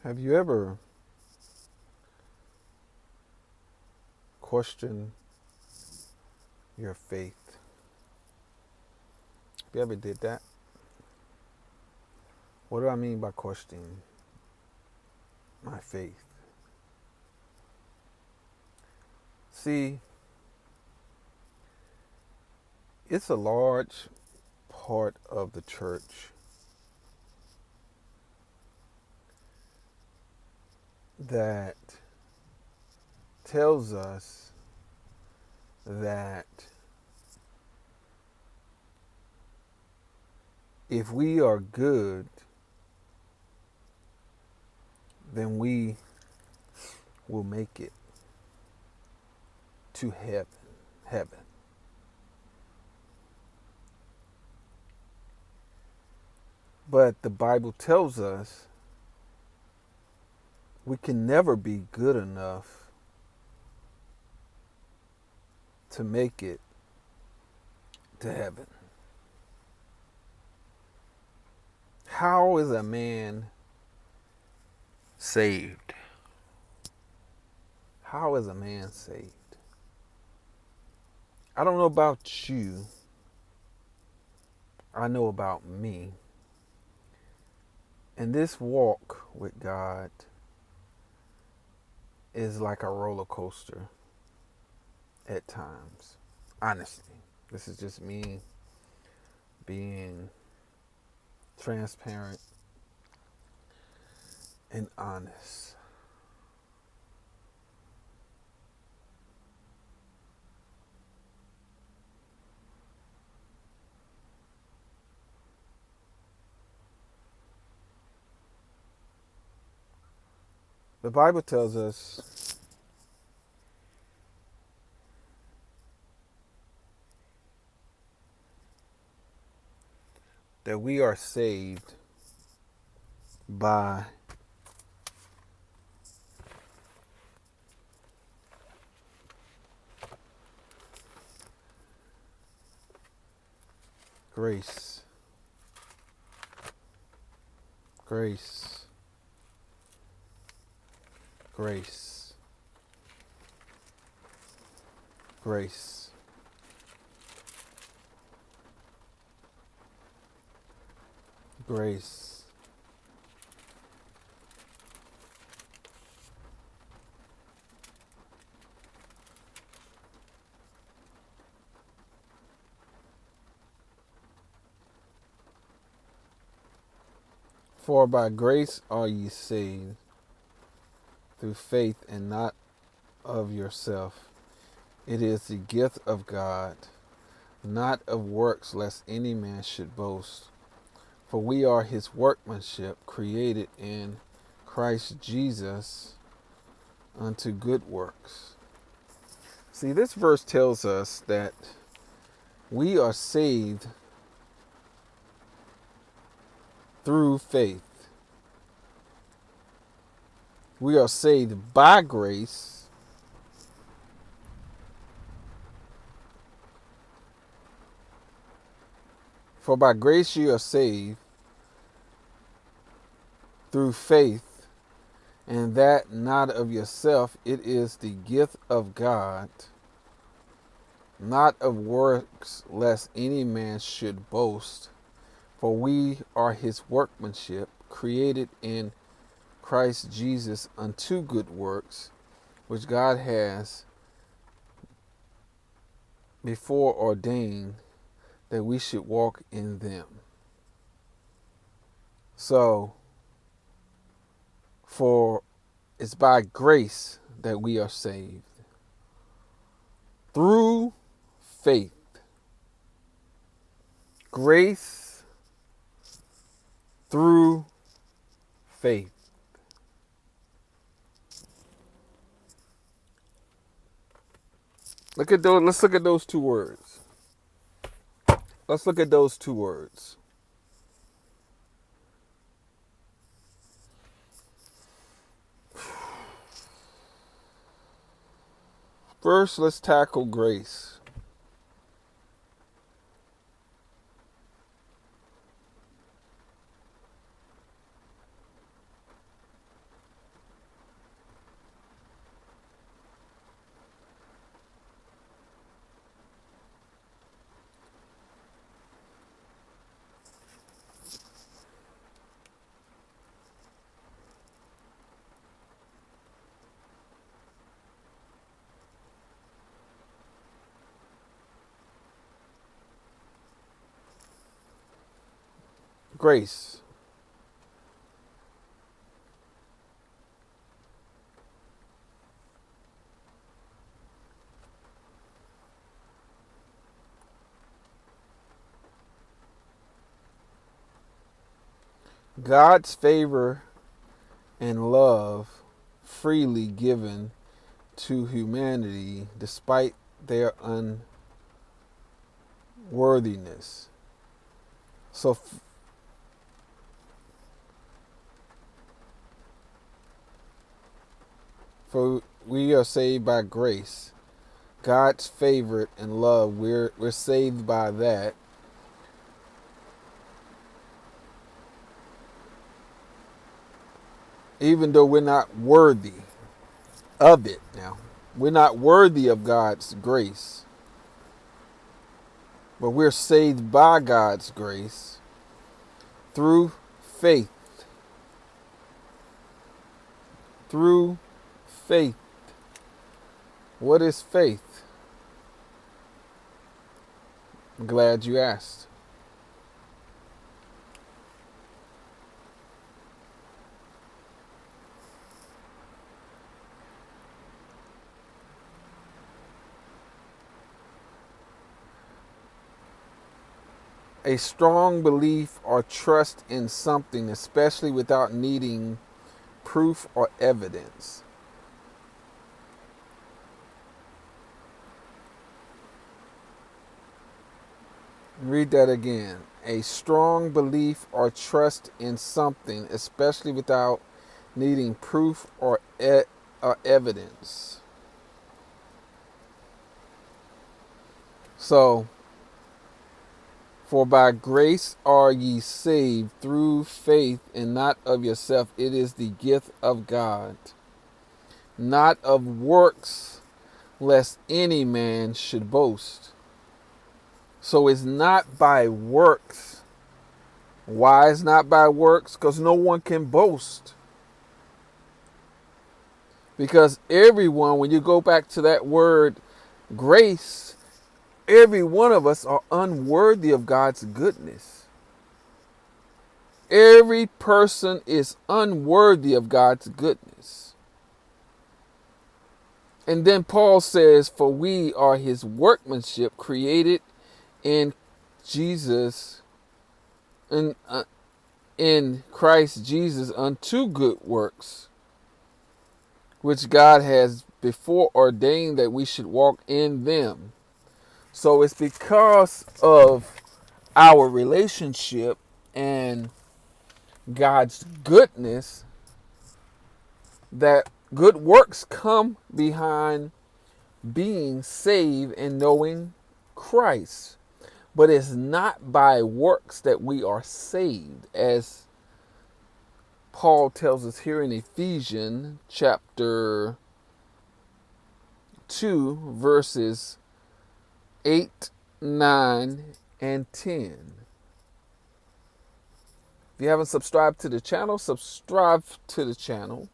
Have you ever questioned your faith? Have you ever did that? What do I mean by questioning my faith? See, it's a large part of the church that tells us that if we are good, then we will make it to heaven. Heaven. But the Bible tells us we can never be good enough to make it to heaven. How is a man saved? How is a man saved? I don't know about you. I know about me. And this walk with God is like a roller coaster at times. Honestly, this is just me being transparent and honest. The Bible tells us that we are saved by grace. Grace. Grace. Grace. Grace. For by grace are ye saved through faith, and not of yourself. It is the gift of God, not of works, lest any man should boast. For we are his workmanship, created in Christ Jesus unto good works. See, this verse tells us that we are saved through faith. We are saved by grace. For by grace you are saved through faith, and that not of yourself. It is the gift of God, not of works, lest any man should boast. For we are his workmanship, created in Christ Jesus unto good works, which God has before ordained that we should walk in them. So, for it's by grace that we are saved through faith. Grace through faith. Look at those. Let's look at those two words. Let's look at those two words. First, let's tackle grace. Grace. God's favor and love freely given to humanity despite their unworthiness. So for we are saved by grace. God's favor and love, we're saved by that. Even though we're not worthy of it now. We're not worthy of God's grace. But we're saved by God's grace through faith. Through faith. What is faith? I'm glad you asked. A strong belief or trust in something, especially without needing proof or evidence. Read that again. A strong belief or trust in something, especially without needing proof or evidence. So, for by grace are ye saved through faith, and not of yourself. It is the gift of God, not of works, lest any man should boast. So it's not by works. Why it's not by works? Because no one can boast. Because everyone, when you go back to that word grace, every one of us are unworthy of God's goodness. Every person is unworthy of God's goodness. And then Paul says, for we are his workmanship, created in Jesus, in Christ Jesus, unto good works, which God has before ordained that we should walk in them. So it's because of our relationship and God's goodness that good works come behind being saved and knowing Christ. But it's not by works that we are saved, as Paul tells us here in Ephesians chapter 2, verses 8, 9, and 10. If you haven't subscribed to the channel, subscribe to the channel.